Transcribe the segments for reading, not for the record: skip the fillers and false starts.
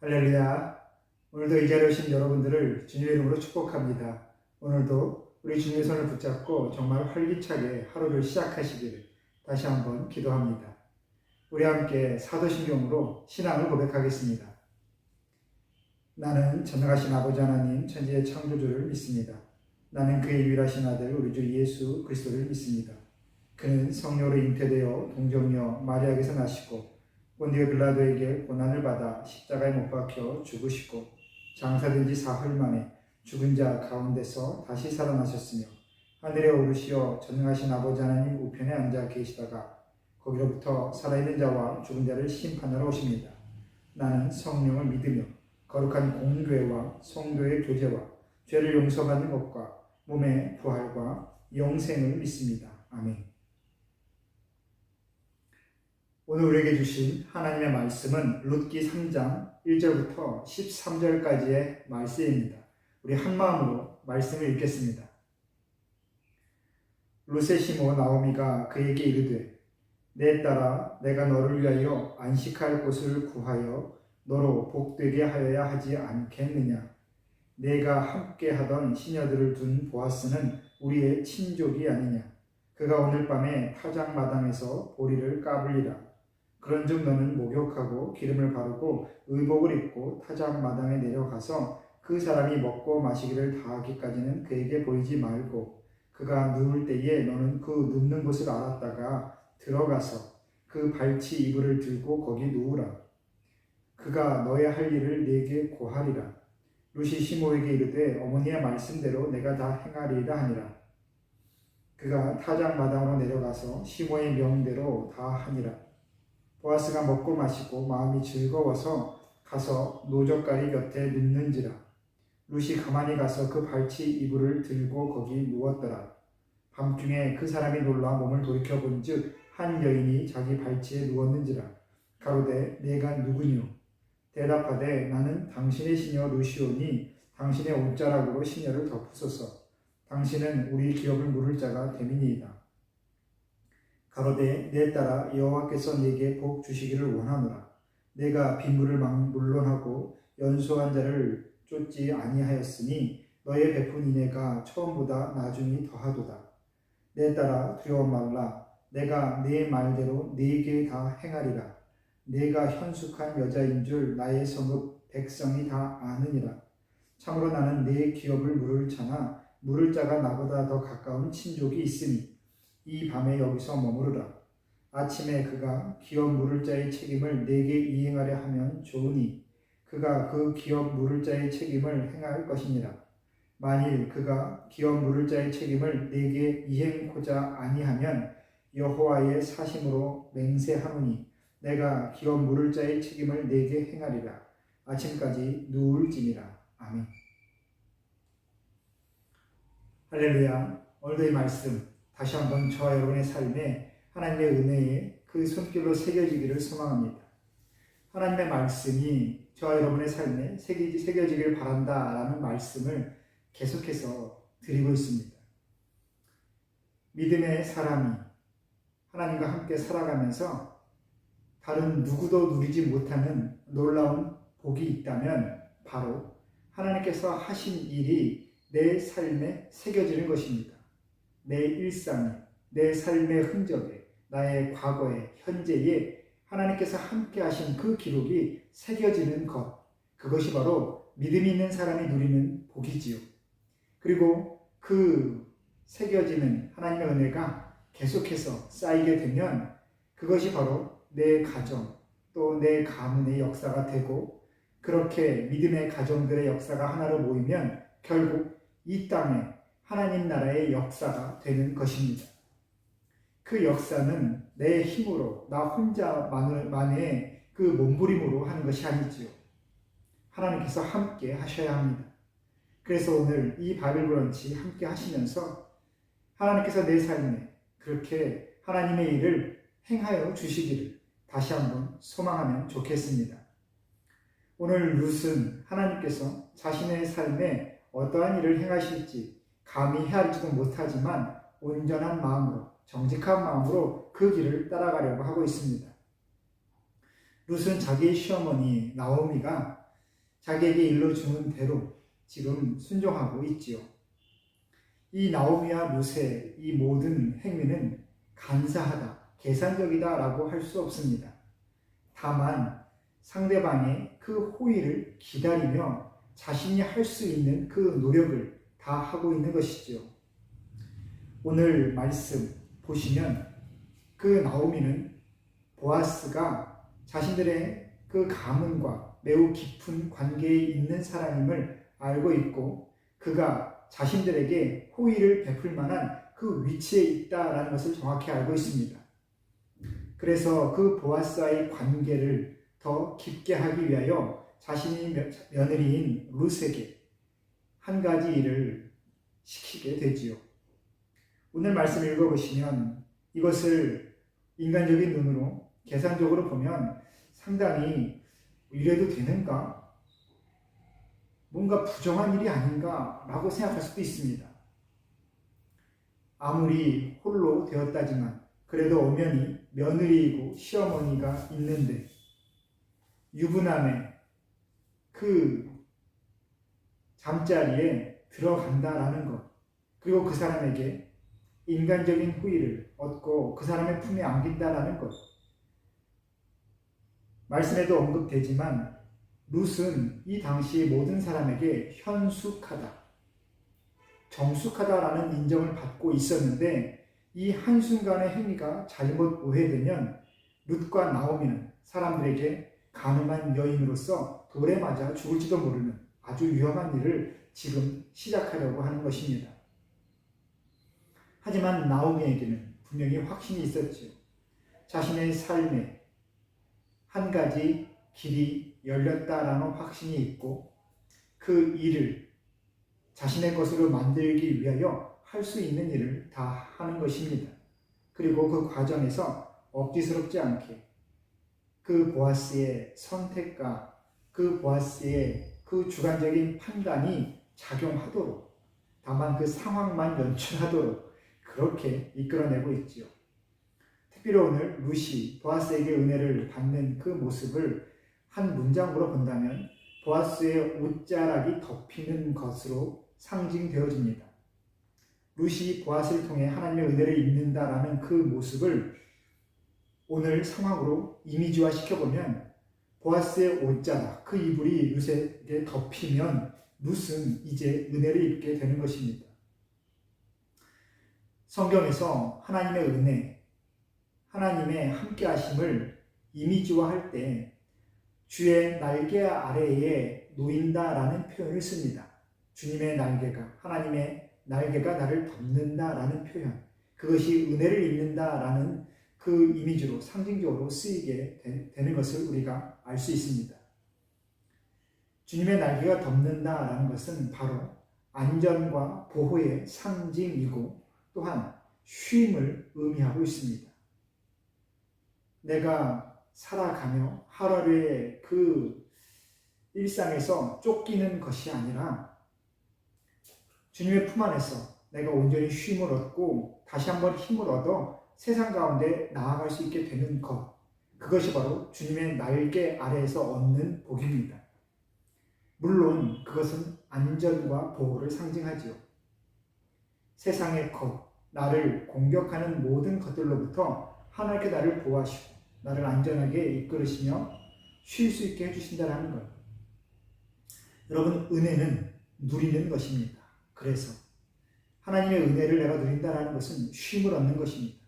할렐루야. 오늘도 이 자리에 오신 여러분들을 주님의 이름으로 축복합니다. 오늘도 우리 주님의 손을 붙잡고 정말 활기차게 하루를 시작하시기를 다시 한번 기도합니다. 우리 함께 사도신경으로 신앙을 고백하겠습니다. 나는 전능하신 아버지 하나님 천지의 창조주를 믿습니다. 나는 그의 유일하신 아들 우리 주 예수 그리스도를 믿습니다. 그는 성령으로 잉태되어 동정녀 마리아에게서 나시고 본디오 빌라도에게 고난을 받아 십자가에 못 박혀 죽으시고 장사된 지 사흘 만에 죽은 자 가운데서 다시 살아나셨으며 하늘에 오르시어 전능하신 아버지 하나님 우편에 앉아 계시다가 거기로부터 살아있는 자와 죽은 자를 심판하러 오십니다. 나는 성령을 믿으며 거룩한 공교회와 성도의 교제와 죄를 용서받는 것과 몸의 부활과 영생을 믿습니다. 아멘. 오늘 우리에게 주신 하나님의 말씀은 룻기 3장 1절부터 13절까지의 말씀입니다. 우리 한마음으로 말씀을 읽겠습니다. 룻의 시모 나오미가 그에게 이르되 내 딸아 내가 너를 위하여 안식할 곳을 구하여 너로 복되게 하여야 하지 않겠느냐. 내가 함께 하던 시녀들을 둔 보아스는 우리의 친족이 아니냐. 그가 오늘 밤에 타작마당에서 보리를 까불리라. 그런즉 너는 목욕하고 기름을 바르고 의복을 입고 타작마당에 내려가서 그 사람이 먹고 마시기를 다하기까지는 그에게 보이지 말고 그가 누울 때에 너는 그 눕는 곳을 알았다가 들어가서 그 발치 이불을 들고 거기 누우라. 그가 너의 할 일을 네게 고하리라. 룻이 시모에게 이르되 어머니의 말씀대로 내가 다 행하리이다 하니라. 그가 타작마당으로 내려가서 시모의 명대로 다 하니라. 보아스가 먹고 마시고 마음이 즐거워서 가서 노젓가리 곁에 눕는지라. 룻이 가만히 가서 그 발치 이불을 들고 거기 누웠더라. 밤중에 그 사람이 놀라 몸을 돌이켜 본즉 한 여인이 자기 발치에 누웠는지라. 가로되 내가 누구뇨? 대답하되 나는 당신의 시녀 룻이오니 당신의 옷자락으로 시녀를 덮으소서. 당신은 우리 기업을 물을 자가 됨이니이다. 가로되 내 딸아 여호와께서 네게 복 주시기를 원하노라. 내가 빈물을 물론하고 연소한 자를 쫓지 아니하였으니 너의 베푼 인애가 처음보다 나중이 더하도다. 내 딸아 두려워 말라. 내가 네 말대로 네게 다 행하리라. 내가 현숙한 여자인 줄 나의 성읍 백성이 다 아느니라. 참으로 나는 네 기업을 물을 자나 물을 자가 나보다 더 가까운 친족이 있으니 이 밤에 여기서 머무르라. 아침에 그가 기업 물을 자의 책임을 네게 이행하려 하면 좋으니 그가 그 기업 물을 자의 책임을 행할 것이니라. 만일 그가 기업 물을 자의 책임을 네게 이행코자 아니하면 여호와의 사심으로 맹세하노니 내가 기업 물을 자의 책임을 네게 행하리라. 아침까지 누울지니라. 아멘. 할렐루야. 오늘도 이 말씀 다시 한번 저와 여러분의 삶에 하나님의 은혜에 그 손길로 새겨지기를 소망합니다. 하나님의 말씀이 저와 여러분의 삶에 새겨지기를 바란다라는 말씀을 계속해서 드리고 있습니다. 믿음의 사람이 하나님과 함께 살아가면서 다른 누구도 누리지 못하는 놀라운 복이 있다면 바로 하나님께서 하신 일이 내 삶에 새겨지는 것입니다. 내 일상에, 내 삶의 흔적에, 나의 과거에, 현재에 하나님께서 함께 하신 그 기록이 새겨지는 것, 그것이 바로 믿음이 있는 사람이 누리는 복이지요. 그리고 그 새겨지는 하나님의 은혜가 계속해서 쌓이게 되면 그것이 바로 내 가정, 또 내 가문의 역사가 되고 그렇게 믿음의 가정들의 역사가 하나로 모이면 결국 이 땅에 하나님 나라의 역사가 되는 것입니다. 그 역사는 내 힘으로 나 혼자만의 그 몸부림으로 하는 것이 아니지요. 하나님께서 함께 하셔야 합니다. 그래서 오늘 이 바이블 브런치 함께 하시면서 하나님께서 내 삶에 그렇게 하나님의 일을 행하여 주시기를 다시 한번 소망하면 좋겠습니다. 오늘 룻은 하나님께서 자신의 삶에 어떠한 일을 행하실지 감히 헤아리지도 못하지만 온전한 마음으로 정직한 마음으로 그 길을 따라가려고 하고 있습니다. 룻은 자기의 시어머니 나오미가 자기에게 일러주는 대로 지금 순종하고 있지요. 이 나오미와 루세 이 모든 행위는 간사하다, 계산적이다라고 할 수 없습니다. 다만 상대방의 그 호의를 기다리며 자신이 할 수 있는 그 노력을 다 하고 있는 것이지요. 오늘 말씀 보시면 그 나오미는 보아스가 자신들의 그 가문과 매우 깊은 관계에 있는 사람임을 알고 있고 그가 자신들에게 호의를 베풀 만한 그 위치에 있다라는 것을 정확히 알고 있습니다. 그래서 그 보아스와의 관계를 더 깊게 하기 위하여 자신이 며느리인 룻에게 한 가지 일을 시키게 되지요. 오늘 말씀 읽어보시면 이것을 인간적인 눈으로 계산적으로 보면 상당히 이래도 되는가? 뭔가 부정한 일이 아닌가? 라고 생각할 수도 있습니다. 아무리 홀로 되었다지만 그래도 엄연히 며느리이고 시어머니가 있는데 유부남의 그 잠자리에 들어간다라는 것, 그리고 그 사람에게 인간적인 후의를 얻고 그 사람의 품에 안긴다라는 것. 말씀에도 언급되지만 룻은 이 당시 모든 사람에게 현숙하다, 정숙하다라는 인정을 받고 있었는데 이 한순간의 행위가 잘못 오해되면 룻과 나오미는 사람들에게 가늠한 여인으로서 돌에 맞아 죽을지도 모르는 아주 위험한 일을 지금 시작하려고 하는 것입니다. 하지만 나오미에게는 분명히 확신이 있었지요. 자신의 삶에 한 가지 길이 열렸다라는 확신이 있고 그 일을 자신의 것으로 만들기 위하여 할 수 있는 일을 다 하는 것입니다. 그리고 그 과정에서 억지스럽지 않게 그 보아스의 선택과 그 보아스의 그 주관적인 판단이 작용하도록, 다만 그 상황만 연출하도록 그렇게 이끌어내고 있지요. 특별히 오늘 룻이 보아스에게 은혜를 받는 그 모습을 한 문장으로 본다면 보아스의 옷자락이 덮이는 것으로 상징되어집니다. 룻이 보아스를 통해 하나님의 은혜를 입는다라는 그 모습을 오늘 상황으로 이미지화 시켜보면 보아스의 옷자락, 그 이불이 룻에게 덮이면 룻은 이제 은혜를 입게 되는 것입니다. 성경에서 하나님의 은혜, 하나님의 함께하심을 이미지화할 때 주의 날개 아래에 놓인다라는 표현을 씁니다. 주님의 날개가, 하나님의 날개가 나를 덮는다라는 표현, 그것이 은혜를 입는다라는 그 이미지로 상징적으로 쓰이게 되는 것을 우리가 알 수 있습니다. 주님의 날개가 덮는다라는 것은 바로 안전과 보호의 상징이고 또한 쉼을 의미하고 있습니다. 내가 살아가며 하루의 그 일상에서 쫓기는 것이 아니라 주님의 품 안에서 내가 온전히 쉼을 얻고 다시 한번 힘을 얻어 세상 가운데 나아갈 수 있게 되는 것, 그것이 바로 주님의 날개 아래에서 얻는 복입니다. 물론 그것은 안전과 보호를 상징하지요. 세상의 것, 나를 공격하는 모든 것들로부터 하나님께 나를 보호하시고 나를 안전하게 이끌으시며 쉴 수 있게 해주신다는 것. 여러분, 은혜는 누리는 것입니다. 그래서 하나님의 은혜를 내가 누린다는 것은 쉼을 얻는 것입니다.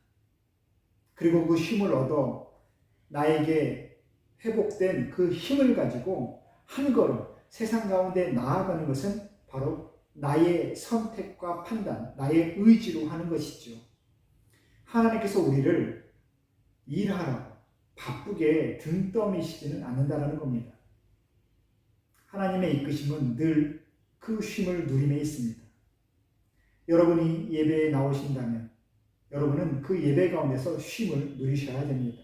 그리고 그 쉼을 얻어 나에게 회복된 그 힘을 가지고 한 걸음 세상 가운데 나아가는 것은 바로 나의 선택과 판단, 나의 의지로 하는 것이죠. 하나님께서 우리를 일하라고 바쁘게 등 떠미시지는 않는다는 겁니다. 하나님의 이끄심은 늘 그 쉼을 누림에 있습니다. 여러분이 예배에 나오신다면 여러분은 그 예배 가운데서 쉼을 누리셔야 됩니다.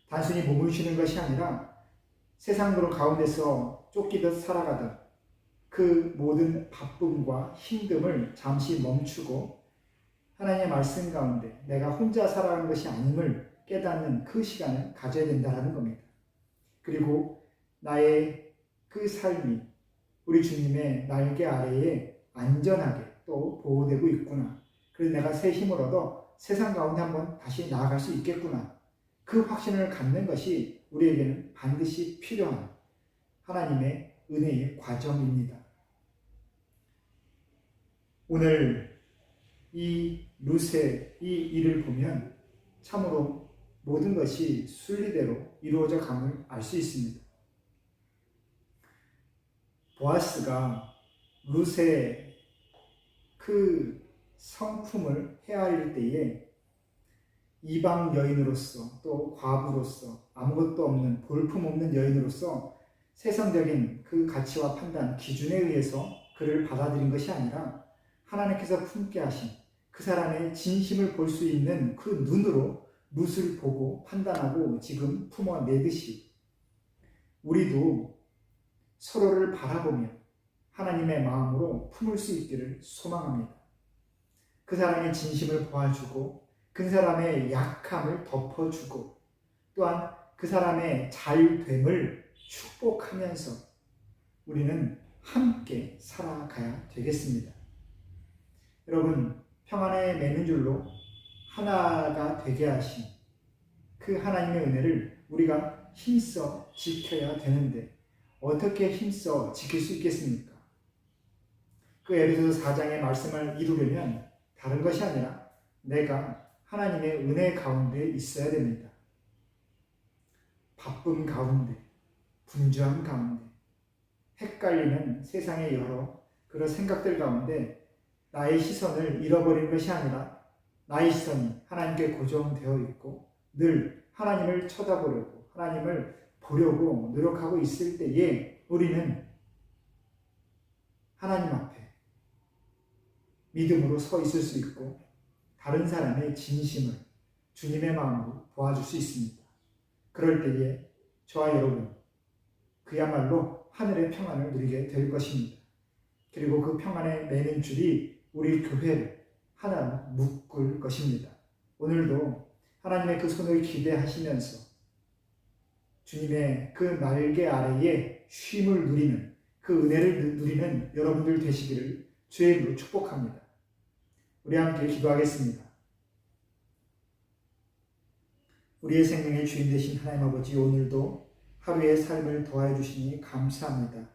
단순히 몸을 쉬는 것이 아니라 세상으로 가운데서 쫓기듯 살아가던 그 모든 바쁨과 힘듦을 잠시 멈추고 하나님의 말씀 가운데 내가 혼자 살아가는 것이 아님을 깨닫는 그 시간을 가져야 된다는 겁니다. 그리고 나의 그 삶이 우리 주님의 날개 아래에 안전하게 또 보호되고 있구나. 그래서 내가 새 힘을 얻어 세상 가운데 한번 다시 나아갈 수 있겠구나. 그 확신을 갖는 것이 우리에게는 반드시 필요한 하나님의 은혜의 과정입니다. 오늘 이 룻의 이 일을 보면 참으로 모든 것이 순리대로 이루어져 감을 알 수 있습니다. 보아스가 룻의 그 성품을 헤아릴 때에 이방 여인으로서 또 과부로서 아무것도 없는 볼품없는 여인으로서 세상적인 그 가치와 판단 기준에 의해서 그를 받아들인 것이 아니라 하나님께서 품게 하신 그 사람의 진심을 볼 수 있는 그 눈으로 룻을 보고 판단하고 지금 품어내듯이 우리도 서로를 바라보며 하나님의 마음으로 품을 수 있기를 소망합니다. 그 사람의 진심을 보아주고 그 사람의 약함을 덮어주고 또한 그 사람의 잘됨을 축복하면서 우리는 함께 살아가야 되겠습니다. 여러분, 평안에 매는 줄로 하나가 되게 하신 그 하나님의 은혜를 우리가 힘써 지켜야 되는데 어떻게 힘써 지킬 수 있겠습니까? 그 에베소서 4장의 말씀을 이루려면 다른 것이 아니라 내가 하나님의 은혜 가운데 있어야 됩니다. 바쁨 가운데, 분주함 가운데, 헷갈리는 세상의 여러 그런 생각들 가운데 나의 시선을 잃어버린 것이 아니라 나의 시선이 하나님께 고정되어 있고 늘 하나님을 쳐다보려고 하나님을 보려고 노력하고 있을 때에 우리는 하나님 앞에 믿음으로 서 있을 수 있고 다른 사람의 진심을 주님의 마음으로 보아줄 수 있습니다. 그럴 때에 저와 여러분 그야말로 하늘의 평안을 누리게 될 것입니다. 그리고 그 평안에 매는 줄이 우리 교회를 하나로 묶을 것입니다. 오늘도 하나님의 그 손을 기대하시면서 주님의 그 날개 아래에 쉼을 누리는 그 은혜를 누리는 여러분들 되시기를 주의 이름으로 축복합니다. 우리 함께 기도하겠습니다. 우리의 생명의 주인 되신 하나님 아버지, 오늘도 하루의 삶을 더해 주시니 감사합니다.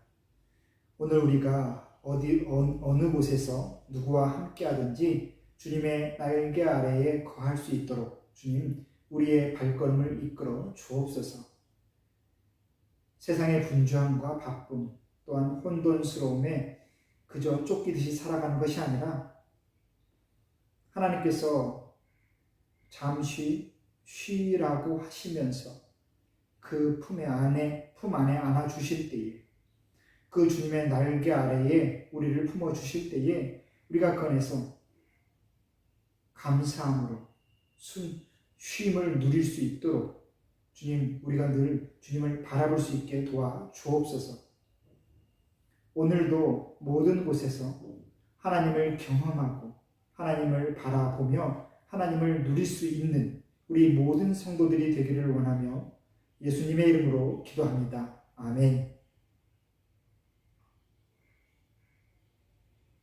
오늘 우리가 어느 곳에서 누구와 함께 하든지 주님의 날개 아래에 거할 수 있도록 주님 우리의 발걸음을 이끌어 주옵소서. 세상의 분주함과 바쁨 또한 혼돈스러움에 그저 쫓기듯이 살아가는 것이 아니라 하나님께서 잠시 쉬라고 하시면서 그 품 안에 안아주실 때에 그 주님의 날개 아래에 우리를 품어주실 때에 우리가 꺼내서 감사함으로 쉼을 누릴 수 있도록 주님 우리가 늘 주님을 바라볼 수 있게 도와 주옵소서. 오늘도 모든 곳에서 하나님을 경험하고 하나님을 바라보며 하나님을 누릴 수 있는 우리 모든 성도들이 되기를 원하며 예수님의 이름으로 기도합니다. 아멘.